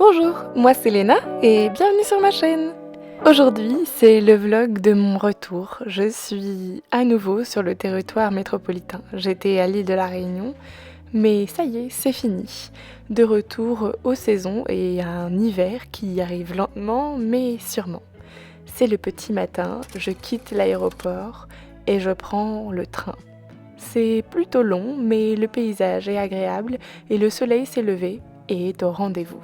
Bonjour, moi c'est Léna et bienvenue sur ma chaîne. Aujourd'hui, c'est le vlog de mon retour. Je suis à nouveau sur le territoire métropolitain. J'étais à l'île de la Réunion, mais ça y est, c'est fini. De retour aux saisons et à un hiver qui arrive lentement mais sûrement. C'est le petit matin, je quitte l'aéroport et je prends le train. C'est plutôt long, mais le paysage est agréable et le soleil s'est levé et est au rendez-vous.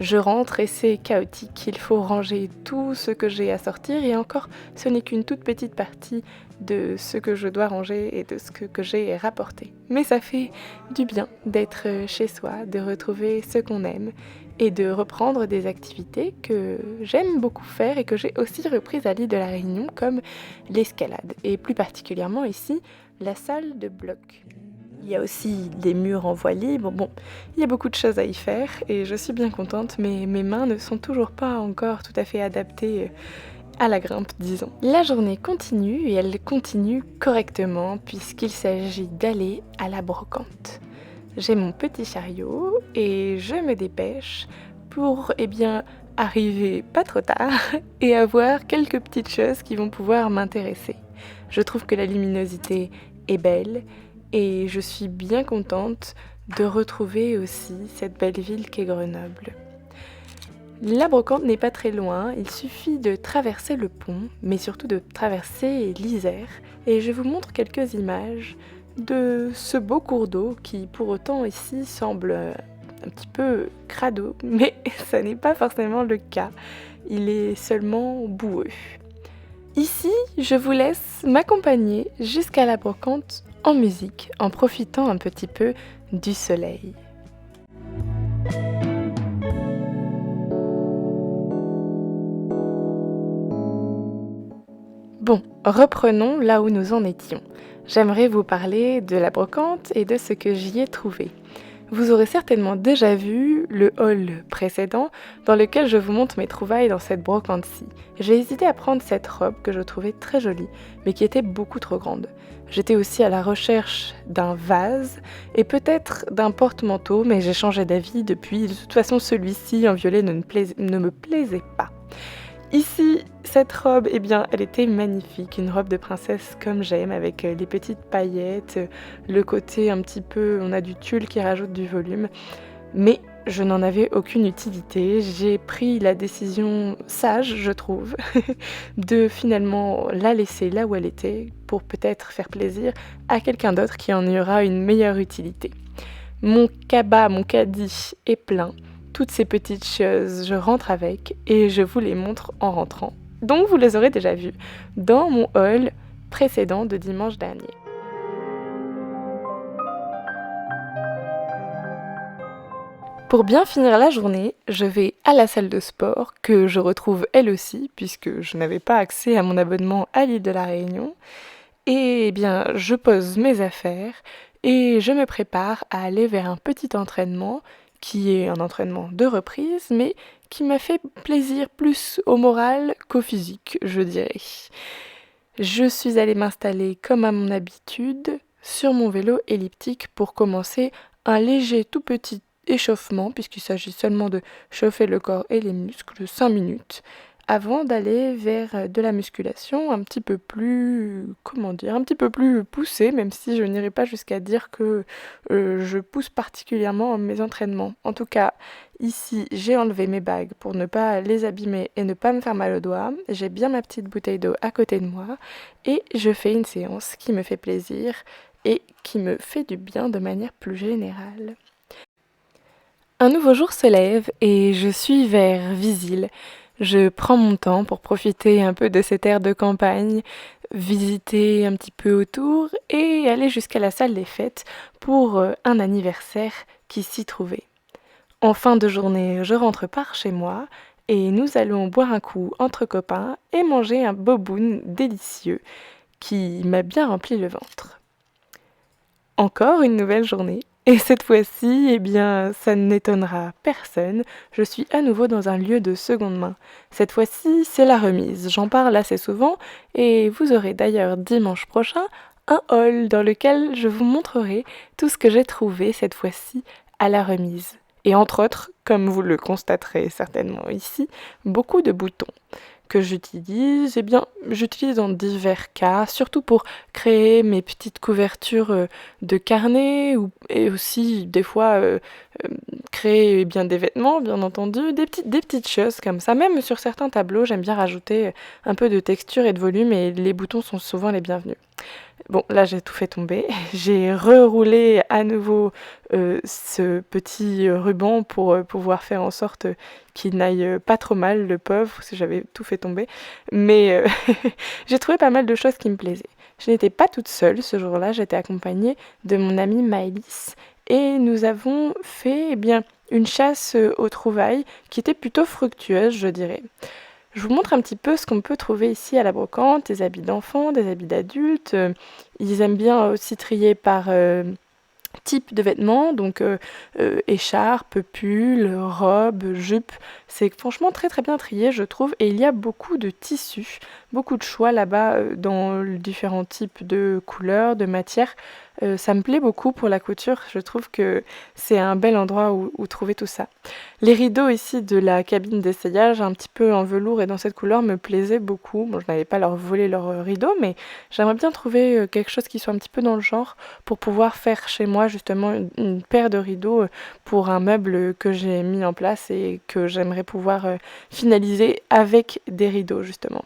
Je rentre et c'est chaotique, il faut ranger tout ce que j'ai à sortir et encore ce n'est qu'une toute petite partie de ce que je dois ranger et de ce que j'ai rapporté. Mais ça fait du bien d'être chez soi, de retrouver ce qu'on aime et de reprendre des activités que j'aime beaucoup faire et que j'ai aussi reprises à l'île de la Réunion comme l'escalade et plus particulièrement ici la salle de bloc. Il y a aussi des murs en voie libre. Bon, il y a beaucoup de choses à y faire et je suis bien contente, mais mes mains ne sont toujours pas encore tout à fait adaptées à la grimpe, disons. La journée continue et elle continue correctement puisqu'il s'agit d'aller à la brocante. J'ai mon petit chariot et je me dépêche pour, arriver pas trop tard et avoir quelques petites choses qui vont pouvoir m'intéresser. Je trouve que la luminosité est belle et je suis bien contente de retrouver aussi cette belle ville qu'est Grenoble. La brocante n'est pas très loin, il suffit de traverser le pont, mais surtout de traverser l'Isère, et je vous montre quelques images de ce beau cours d'eau qui pour autant ici semble un petit peu crado, mais ça n'est pas forcément le cas, il est seulement boueux. Ici, je vous laisse m'accompagner jusqu'à la brocante en musique, en profitant un petit peu du soleil. Bon, reprenons là où nous en étions. J'aimerais vous parler de la brocante et de ce que j'y ai trouvé. Vous aurez certainement déjà vu le haul précédent dans lequel je vous montre mes trouvailles dans cette brocante-ci. J'ai hésité à prendre cette robe que je trouvais très jolie, mais qui était beaucoup trop grande. J'étais aussi à la recherche d'un vase et peut-être d'un porte-manteau, mais j'ai changé d'avis depuis. De toute façon, celui-ci en violet ne me plaisait pas. Ici, cette robe, elle était magnifique, une robe de princesse comme j'aime, avec les petites paillettes, le côté un petit peu, on a du tulle qui rajoute du volume, mais je n'en avais aucune utilité. J'ai pris la décision sage, je trouve, de finalement la laisser là où elle était, pour peut-être faire plaisir à quelqu'un d'autre qui en aura une meilleure utilité. Mon cabas, mon caddie est plein. Toutes ces petites choses, je rentre avec et je vous les montre en rentrant. Donc vous les aurez déjà vues dans mon haul précédent de dimanche dernier. Pour bien finir la journée, je vais à la salle de sport que je retrouve elle aussi puisque je n'avais pas accès à mon abonnement à l'île de la Réunion. Et je pose mes affaires et je me prépare à aller vers un petit entraînement qui est un entraînement de reprise, mais qui m'a fait plaisir plus au moral qu'au physique, je dirais. Je suis allée m'installer comme à mon habitude sur mon vélo elliptique pour commencer un léger tout petit échauffement, puisqu'il s'agit seulement de chauffer le corps et les muscles 5 minutes, avant d'aller vers de la musculation un petit peu plus, un petit peu plus poussée, même si je n'irai pas jusqu'à dire que je pousse particulièrement mes entraînements. En tout cas, ici, j'ai enlevé mes bagues pour ne pas les abîmer et ne pas me faire mal aux doigts. J'ai bien ma petite bouteille d'eau à côté de moi et je fais une séance qui me fait plaisir et qui me fait du bien de manière plus générale. Un nouveau jour se lève et je suis vers Visil. Je prends mon temps pour profiter un peu de cette aire de campagne, visiter un petit peu autour et aller jusqu'à la salle des fêtes pour un anniversaire qui s'y trouvait. En fin de journée, je rentre par chez moi et nous allons boire un coup entre copains et manger un boboon délicieux qui m'a bien rempli le ventre. Encore une nouvelle journée. Et cette fois-ci, ça n'étonnera personne, je suis à nouveau dans un lieu de seconde main. Cette fois-ci, c'est la remise. J'en parle assez souvent et vous aurez d'ailleurs dimanche prochain un haul dans lequel je vous montrerai tout ce que j'ai trouvé cette fois-ci à la remise. et entre autres, comme vous le constaterez certainement ici, beaucoup de boutons que j'utilise. Eh bien, j'utilise dans divers cas, surtout pour créer mes petites couvertures de carnet et aussi des fois euh, créer eh bien des vêtements, bien entendu, des petites choses comme ça. Même sur certains tableaux, j'aime bien rajouter un peu de texture et de volume et les boutons sont souvent les bienvenus. Bon, là j'ai tout fait tomber. J'ai reroulé à nouveau ce petit ruban pour pouvoir faire en sorte qu'il n'aille pas trop mal, le pauvre, parce que j'avais tout fait tomber. Mais j'ai trouvé pas mal de choses qui me plaisaient. Je n'étais pas toute seule ce jour-là, j'étais accompagnée de mon amie Maëlys et nous avons fait eh bien, une chasse aux trouvailles qui était plutôt fructueuse, je dirais. Je vous montre un petit peu ce qu'on peut trouver ici à la brocante, des habits d'enfants, des habits d'adultes. Ils aiment bien aussi trier par type de vêtements, donc écharpe, pull, robe, jupe. C'est franchement très très bien trié, je trouve. Et il y a beaucoup de tissus, beaucoup de choix là-bas dans les différents types de couleurs, de matières. Ça me plaît beaucoup pour la couture. Je trouve que c'est un bel endroit où trouver tout ça. Les rideaux ici de la cabine d'essayage, un petit peu en velours et dans cette couleur, me plaisaient beaucoup. Bon, je n'allais pas leur voler leurs rideaux, mais j'aimerais bien trouver quelque chose qui soit un petit peu dans le genre pour pouvoir faire chez moi justement une paire de rideaux pour un meuble que j'ai mis en place et que j'aimerais pouvoir finaliser avec des rideaux justement.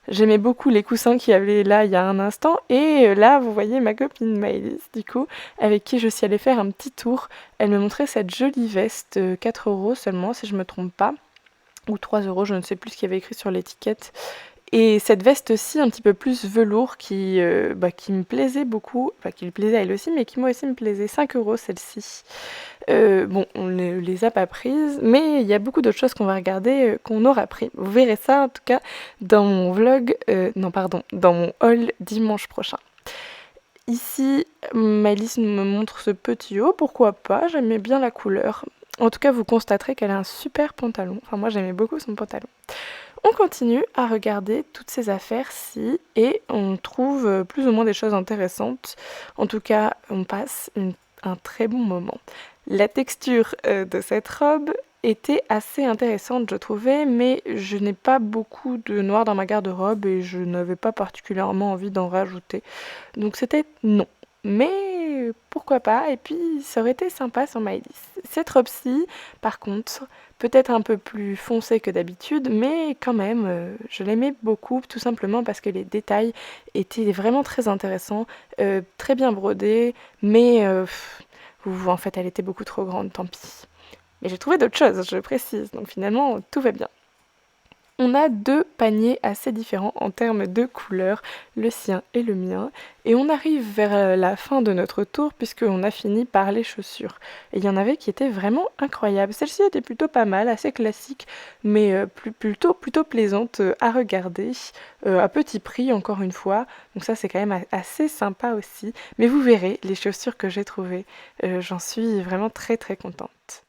J'aimais beaucoup les coussins qu'il y avait là il y a un instant et là vous voyez ma copine Maëlys du coup avec qui je suis allée faire un petit tour. Elle me montrait cette jolie veste, 4 € seulement si je me trompe pas, ou 3 €, je ne sais plus ce qu'il y avait écrit sur l'étiquette. Et cette veste-ci, un petit peu plus velours, qui me plaisait beaucoup, enfin qui lui plaisait à elle aussi, mais qui moi aussi me plaisait. 5 € celle-ci. Bon, on ne les a pas prises, mais il y a beaucoup d'autres choses qu'on va regarder, qu'on aura pris. Vous verrez ça en tout cas dans mon vlog, non pardon, dans mon haul dimanche prochain. Ici, Maëlys me montre ce petit haut, pourquoi pas, j'aimais bien la couleur. En tout cas, vous constaterez qu'elle a un super pantalon. Enfin, moi j'aimais beaucoup son pantalon. On continue à regarder toutes ces affaires-ci et on trouve plus ou moins des choses intéressantes. En tout cas, on passe un très bon moment. La texture de cette robe était assez intéressante, je trouvais, mais je n'ai pas beaucoup de noir dans ma garde-robe et je n'avais pas particulièrement envie d'en rajouter. Donc c'était non. Mais pourquoi pas, et puis ça aurait été sympa sur Maëlys. Cette robe-ci, par contre, peut-être un peu plus foncée que d'habitude, mais quand même, je l'aimais beaucoup, tout simplement parce que les détails étaient vraiment très intéressants, très bien brodés, mais en fait elle était beaucoup trop grande, tant pis. Mais j'ai trouvé d'autres choses, je précise, donc finalement tout va bien. On a deux paniers assez différents en termes de couleurs, le sien et le mien, et on arrive vers la fin de notre tour puisqu'on a fini par les chaussures. Et il y en avait qui étaient vraiment incroyables. Celle-ci était plutôt pas mal, assez classique, mais plutôt plaisante à regarder, à petit prix encore une fois, donc ça c'est quand même assez sympa aussi. Mais vous verrez, les chaussures que j'ai trouvées, j'en suis vraiment très très contente.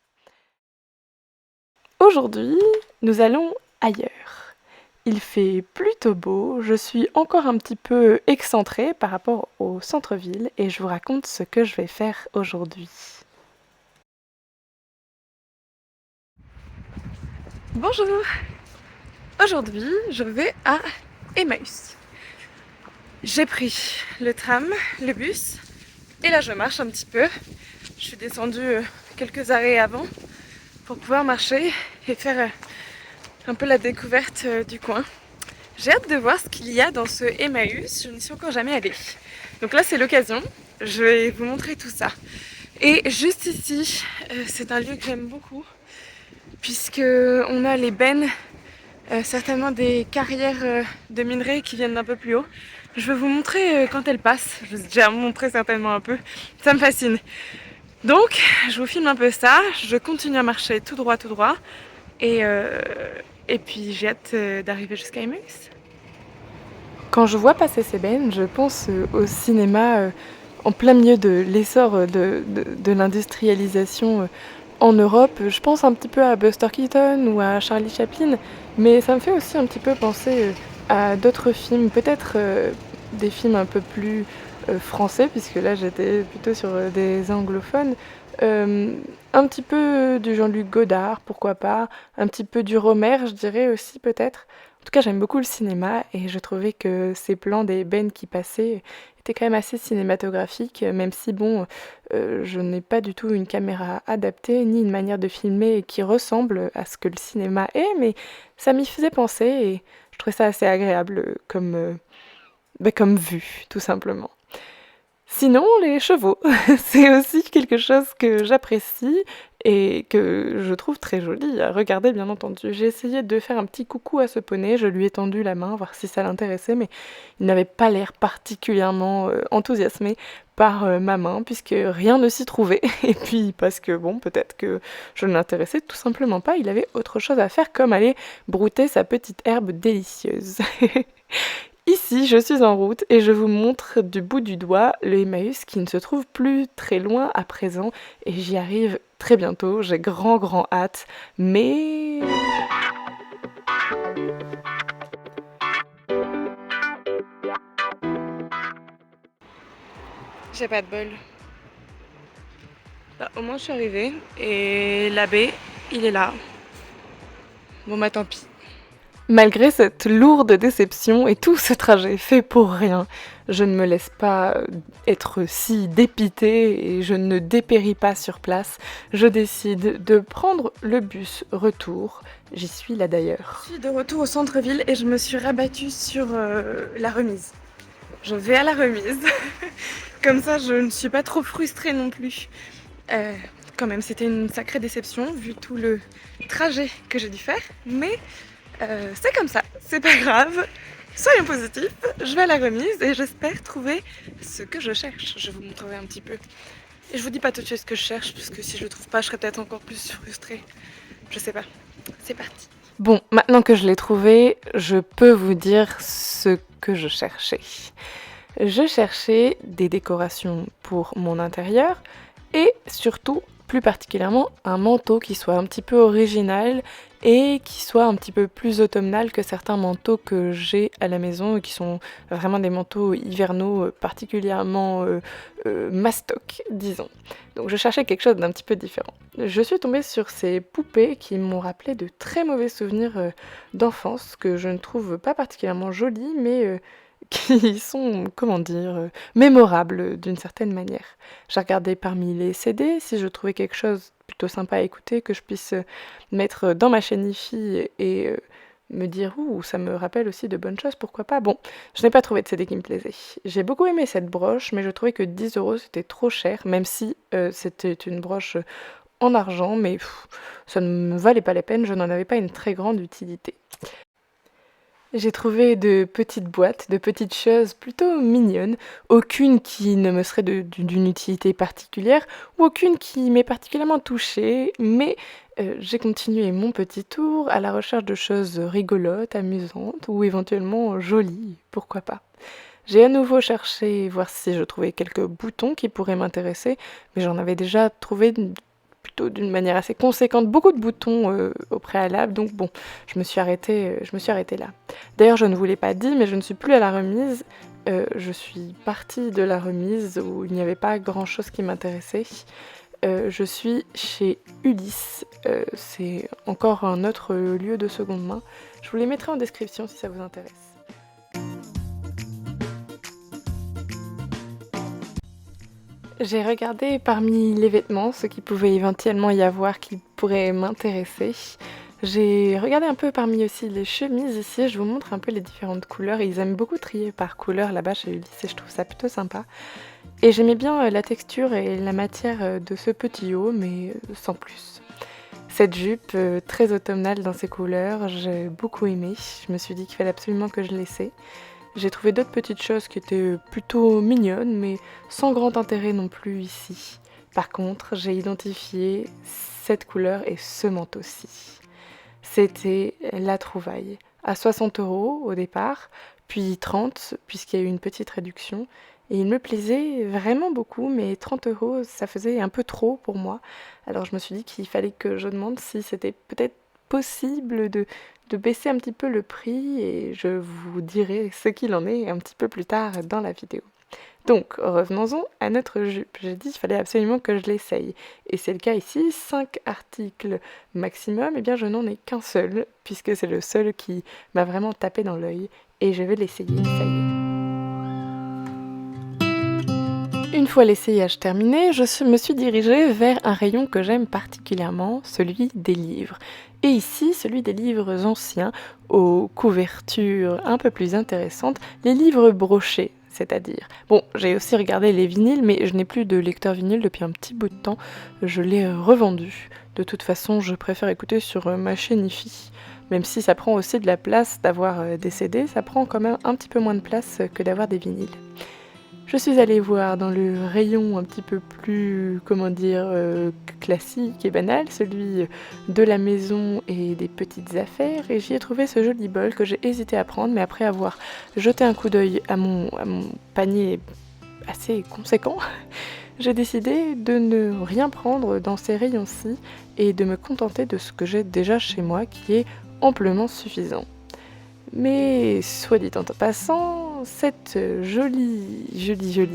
Aujourd'hui, nous allons ailleurs. Il fait plutôt beau, je suis encore un petit peu excentrée par rapport au centre-ville et je vous raconte ce que je vais faire aujourd'hui. Bonjour! Aujourd'hui, je vais à Emmaüs. J'ai pris le tram, le bus et là je marche un petit peu. Je suis descendue quelques arrêts avant pour pouvoir marcher et faire un peu la découverte du coin. J'ai hâte de voir ce qu'il y a dans ce Emmaüs, je n'y suis encore jamais allée. Donc là c'est l'occasion, je vais vous montrer tout ça. Et juste ici, c'est un lieu que j'aime beaucoup, puisque on a les bennes, certainement des carrières de minerais qui viennent d'un peu plus haut. Je vais vous montrer quand elles passent, je vous ai déjà montré certainement un peu, ça me fascine. Donc je vous filme un peu ça, je continue à marcher tout droit, et puis j'ai hâte d'arriver jusqu'à Emmaüs. Quand je vois passer ces bennes, je pense au cinéma en plein milieu de l'essor de l'industrialisation en Europe. Je pense un petit peu à Buster Keaton ou à Charlie Chaplin, mais ça me fait aussi un petit peu penser à d'autres films, peut-être des films un peu plus français, puisque là j'étais plutôt sur des anglophones, Un petit peu du Jean-Luc Godard, pourquoi pas, un petit peu du Rohmer, je dirais aussi peut-être. En tout cas, j'aime beaucoup le cinéma et je trouvais que ces plans des bennes qui passaient étaient quand même assez cinématographiques, même si bon, je n'ai pas du tout une caméra adaptée ni une manière de filmer qui ressemble à ce que le cinéma est, mais ça m'y faisait penser et je trouvais ça assez agréable comme vue, tout simplement. Sinon, les chevaux, c'est aussi quelque chose que j'apprécie et que je trouve très joli à regarder, bien entendu. J'ai essayé de faire un petit coucou à ce poney, je lui ai tendu la main, voir si ça l'intéressait, mais il n'avait pas l'air particulièrement enthousiasmé par ma main, puisque rien ne s'y trouvait. Et puis parce que, bon, peut-être que je ne l'intéressais tout simplement pas, il avait autre chose à faire, comme aller brouter sa petite herbe délicieuse. Ici, je suis en route et je vous montre du bout du doigt le Emmaüs qui ne se trouve plus très loin à présent et j'y arrive très bientôt, j'ai grand hâte, mais... J'ai pas de bol. Bah, au moins je suis arrivée et l'abbé, il est là. Bon bah tant pis. Malgré cette lourde déception et tout ce trajet fait pour rien, je ne me laisse pas être si dépitée et je ne dépéris pas sur place. Je décide de prendre le bus retour. J'y suis là d'ailleurs. Je suis de retour au centre-ville et je me suis rabattue sur la remise. Je vais à la remise. Comme ça, je ne suis pas trop frustrée non plus. Quand même, c'était une sacrée déception vu tout le trajet que j'ai dû faire, mais c'est comme ça, c'est pas grave. Soyons positifs, je vais à la remise et j'espère trouver ce que je cherche. Je vous montrerai un petit peu. Et je vous dis pas tout de suite ce que je cherche, parce que si je le trouve pas, je serais peut-être encore plus frustrée. Je sais pas. C'est parti. Bon, maintenant que je l'ai trouvé, je peux vous dire ce que je cherchais. Je cherchais des décorations pour mon intérieur et surtout, plus particulièrement, un manteau qui soit un petit peu original et qui soit un petit peu plus automnal que certains manteaux que j'ai à la maison, qui sont vraiment des manteaux hivernaux particulièrement mastoc, disons. Donc je cherchais quelque chose d'un petit peu différent. Je suis tombée sur ces poupées qui m'ont rappelé de très mauvais souvenirs d'enfance, que je ne trouve pas particulièrement jolies, mais qui sont, comment dire, mémorables d'une certaine manière. J'ai regardé parmi les CD si je trouvais quelque chose plutôt sympa à écouter, que je puisse mettre dans ma chaîne IFI et me dire ouh, ça me rappelle aussi de bonnes choses, pourquoi pas. Bon, je n'ai pas trouvé de CD qui me plaisait. J'ai beaucoup aimé cette broche, mais je trouvais que 10 € c'était trop cher, même si c'était une broche en argent, mais ça ne me valait pas la peine, je n'en avais pas une très grande utilité. J'ai trouvé de petites boîtes, de petites choses plutôt mignonnes, aucune qui ne me serait d'une utilité particulière, ou aucune qui m'ait particulièrement touchée, mais j'ai continué mon petit tour à la recherche de choses rigolotes, amusantes, ou éventuellement jolies, pourquoi pas. J'ai à nouveau cherché voir si je trouvais quelques boutons qui pourraient m'intéresser, mais j'en avais déjà trouvé plutôt d'une manière assez conséquente, beaucoup de boutons au préalable, donc bon, je me suis arrêtée là. D'ailleurs, je ne vous l'ai pas dit, mais je ne suis plus à la remise. Je suis partie de la remise où il n'y avait pas grand-chose qui m'intéressait. Je suis chez Ulysse. C'est encore un autre lieu de seconde main. Je vous les mettrai en description si ça vous intéresse. J'ai regardé parmi les vêtements ce qu'il pouvait éventuellement y avoir qui pourrait m'intéresser. J'ai regardé un peu parmi aussi les chemises ici, je vous montre un peu les différentes couleurs. Ils aiment beaucoup trier par couleur là-bas chez Ulysse et je trouve ça plutôt sympa. Et j'aimais bien la texture et la matière de ce petit haut, mais sans plus. Cette jupe très automnale dans ses couleurs, j'ai beaucoup aimé. Je me suis dit qu'il fallait absolument que je l'essaie. J'ai trouvé d'autres petites choses qui étaient plutôt mignonnes, mais sans grand intérêt non plus ici. Par contre, j'ai identifié cette couleur et ce manteau-ci. C'était la trouvaille. À 60 € au départ, puis 30 puisqu'il y a eu une petite réduction. Et il me plaisait vraiment beaucoup, mais 30 € ça faisait un peu trop pour moi. Alors je me suis dit qu'il fallait que je demande si c'était peut-être possible de baisser un petit peu le prix et je vous dirai ce qu'il en est un petit peu plus tard dans la vidéo. Donc, revenons-en à notre jupe. J'ai dit qu'il fallait absolument que je l'essaye. Et c'est le cas ici, 5 articles maximum, et bien je n'en ai qu'un seul, puisque c'est le seul qui m'a vraiment tapé dans l'œil. Et je vais l'essayer, ça y est. Une fois l'essayage terminé, je me suis dirigée vers un rayon que j'aime particulièrement, celui des livres. Et ici, celui des livres anciens, aux couvertures un peu plus intéressantes, les livres brochés. C'est-à-dire. Bon, j'ai aussi regardé les vinyles, mais je n'ai plus de lecteur vinyle depuis un petit bout de temps. Je l'ai revendu. De toute façon, je préfère écouter sur ma chaîne hi-fi. Même si ça prend aussi de la place d'avoir des CD, ça prend quand même un petit peu moins de place que d'avoir des vinyles. Je suis allée voir dans le rayon un petit peu plus, classique et banal, celui de la maison et des petites affaires, et j'y ai trouvé ce joli bol que j'ai hésité à prendre, mais après avoir jeté un coup d'œil à mon panier assez conséquent, j'ai décidé de ne rien prendre dans ces rayons-ci et de me contenter de ce que j'ai déjà chez moi, qui est amplement suffisant. Mais, soit dit en passant, cette jolie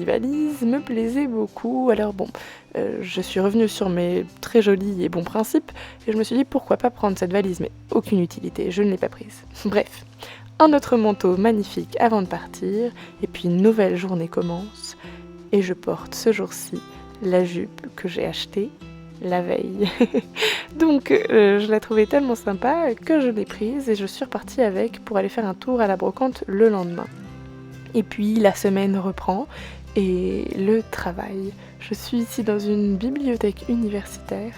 valise me plaisait beaucoup. Alors bon, je suis revenue sur mes très jolis et bons principes, et je me suis dit pourquoi pas prendre cette valise, mais aucune utilité, je ne l'ai pas prise. Bref, un autre manteau magnifique avant de partir, et puis une nouvelle journée commence, et je porte ce jour-ci la jupe que j'ai achetée la veille. Donc je la trouvais tellement sympa que je l'ai prise et je suis repartie avec pour aller faire un tour à la brocante le lendemain. Et puis la semaine reprend et le travail. Je suis ici dans une bibliothèque universitaire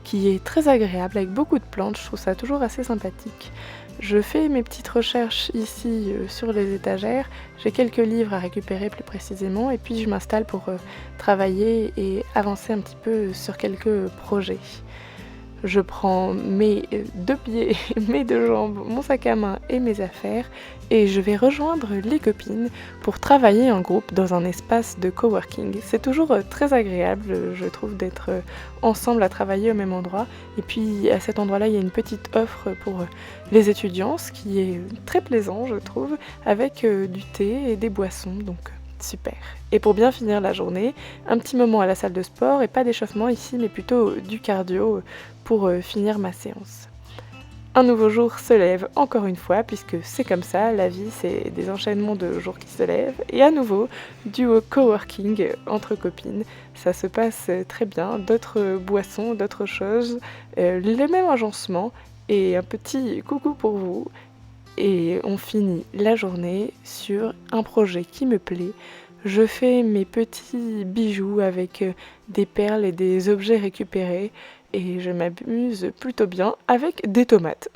qui est très agréable avec beaucoup de plantes, je trouve ça toujours assez sympathique. Je fais mes petites recherches ici sur les étagères, j'ai quelques livres à récupérer plus précisément et puis je m'installe pour travailler et avancer un petit peu sur quelques projets. Je prends mes 2 pieds, mes 2 jambes, mon sac à main et mes affaires et je vais rejoindre les copines pour travailler en groupe dans un espace de coworking. C'est toujours très agréable, je trouve, d'être ensemble à travailler au même endroit. Et puis à cet endroit-là, il y a une petite offre pour les étudiants, ce qui est très plaisant, je trouve, avec du thé et des boissons, donc super. Et pour bien finir la journée, un petit moment à la salle de sport et pas d'échauffement ici, mais plutôt du cardio pour finir ma séance. Un nouveau jour se lève encore une fois, puisque c'est comme ça, la vie c'est des enchaînements de jours qui se lèvent, et à nouveau du coworking entre copines, ça se passe très bien, d'autres boissons, d'autres choses, le même agencement, et un petit coucou pour vous, et on finit la journée sur un projet qui me plaît. Je fais mes petits bijoux avec des perles et des objets récupérés et je m'amuse plutôt bien avec des tomates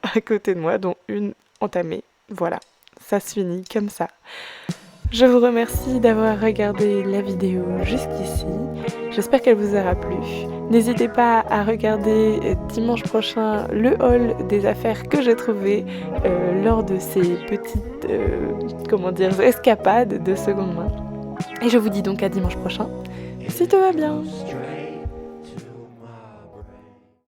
à côté de moi, dont une entamée. Voilà, ça se finit comme ça. Je vous remercie d'avoir regardé la vidéo jusqu'ici. J'espère qu'elle vous aura plu. N'hésitez pas à regarder dimanche prochain le haul des affaires que j'ai trouvées lors de ces petites escapades de seconde main. Et je vous dis donc à dimanche prochain, si tout va bien.